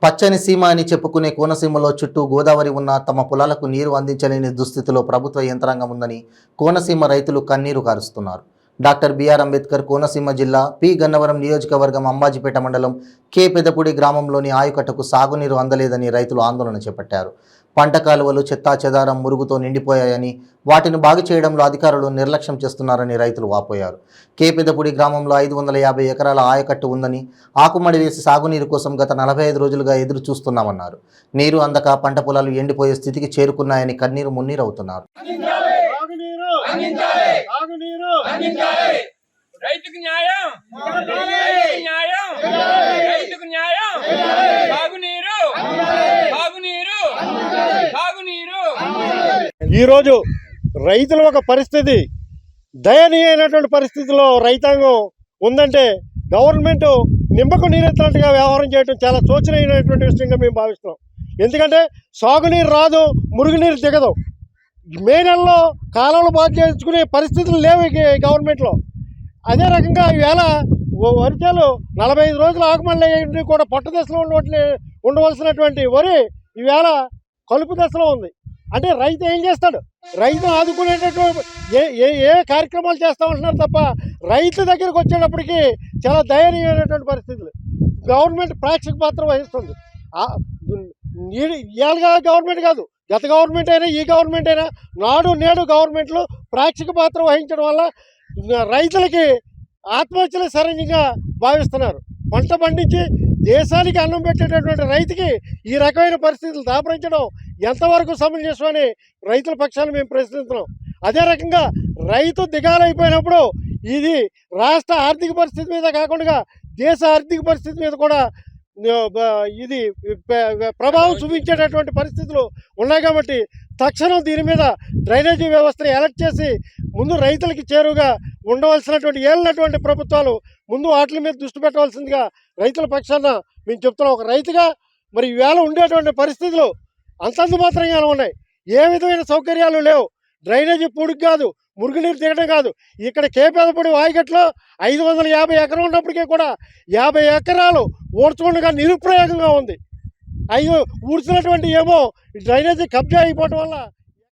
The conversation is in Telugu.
పచ్చని సీమ అని చెప్పుకునే కోనసీమలో చుట్టూ గోదావరి ఉన్న తమ పొలాలకు నీరు అందించలేని దుస్థితిలో ప్రభుత్వ యంత్రాంగం ఉందని కోనసీమ రైతులు కన్నీరు కారుస్తున్నారు. డాక్టర్ బిఆర్ అంబేద్కర్ కోనసీమ జిల్లా పి గన్నవరం నియోజకవర్గం అంబాజీపేట మండలం కె పెదపూడి గ్రామంలోని ఆయుకట్టకు సాగునీరు అందలేదని రైతులు ఆందోళన చేపట్టారు. పంట కాలువలు చెత్తా చెదారం మురుగుతో నిండిపోయాయని, వాటిని బాగు చేయడంలో అధికారులు నిర్లక్ష్యం చేస్తున్నారని రైతులు వాపోయారు. కె పెదపూడి గ్రామంలో 550 ఎకరాల ఆయకట్టు ఉందని, ఆకుమడి వేసి సాగునీరు కోసం గత 45 రోజులుగా ఎదురు చూస్తున్నామన్నారు. నీరు అందక పంట పొలాలు ఎండిపోయే స్థితికి చేరుకున్నాయని కన్నీరు మున్నీరవుతున్నారు. రైతుకు న్యాయం, రైతుకు న్యాయం, సాగునీరు, సాగునీరు, సాగునీరు. ఈరోజు రైతుల ఒక పరిస్థితి దయనీయమైనటువంటి పరిస్థితిలో రైతాంగం ఉందంటే గవర్నమెంట్ నిమ్మకు నీరెత్తినట్టుగా వ్యవహారం చేయడం చాలా శోచనీయమైనటువంటి విషయంగా మేము భావిస్తున్నాం. ఎందుకంటే సాగునీరు రాదు, మురుగునీరు దిగదు. మే నెలలో కాలువలు బాగు చేసుకునే పరిస్థితులు లేవు గవర్నమెంట్లో. అదే రకంగా ఈవేళ వరిచేలు 45 రోజులు ఆకుమల్లి కూడా పొట్ట దశలో ఉండవలసినటువంటి వరి ఈవేళ కలుపు దశలో ఉంది. అంటే రైతు ఏం చేస్తాడు? రైతును ఆదుకునేటటువంటి ఏ కార్యక్రమాలు చేస్తామంటున్నారు తప్ప రైతు దగ్గరికి వచ్చేటప్పటికి చాలా దయనీయమైనటువంటి పరిస్థితులు. గవర్నమెంట్ ప్రేక్షక పాత్ర వహిస్తుంది. ఇవాళ గవర్నమెంట్ కాదు, గత గవర్నమెంట్ అయినా ఈ గవర్నమెంట్ అయినా నాడు నేడు గవర్నమెంట్లు ప్రేక్షక పాత్ర వహించడం వల్ల రైతులకి ఆత్మహత్యలు సరైనగా భావిస్తున్నారు. పంట పండించి దేశానికి అన్నం పెట్టేటటువంటి రైతుకి ఈ రకమైన పరిస్థితులు దాపరించడం ఎంతవరకు సమంజసమని రైతుల పక్షాన్ని మేము ప్రశ్నిస్తున్నాం. అదే రకంగా రైతు దిగాలైపోయినప్పుడు ఇది రాష్ట్ర ఆర్థిక పరిస్థితి మీద కాకుండా దేశ ఆర్థిక పరిస్థితి మీద కూడా ఇది ప్రభావం చూపించేటటువంటి పరిస్థితులు ఉన్నాయి. కాబట్టి తక్షణం దీని మీద డ్రైనేజీ వ్యవస్థను అలర్ట్ చేసి ముందు రైతులకి చేరువుగా ఉండవలసినటువంటి ఏళ్ళినటువంటి ప్రభుత్వాలు ముందు వాటి మీద దృష్టి పెట్టవలసిందిగా రైతుల పక్షాన మేము చెప్తున్నాం. ఒక రైతుగా మరి ఈవేళ ఉండేటువంటి పరిస్థితులు అంతంత మాత్రంగా ఉన్నాయి. ఏ విధమైన సౌకర్యాలు లేవు. డ్రైనేజీ పూడికి కాదు, మురుగునీరు దిగడం కాదు. ఇక్కడ కే పెదపూడి వాయిగట్లో 550 ఎకరం ఉన్నప్పటికీ కూడా 50 ఎకరాలు ఊడ్చుకుండగా నిరుప్రయోగంగా ఉంది. ఊడ్చినటువంటి ఏమో డ్రైనేజీ కబ్జా అయిపోవటం వల్ల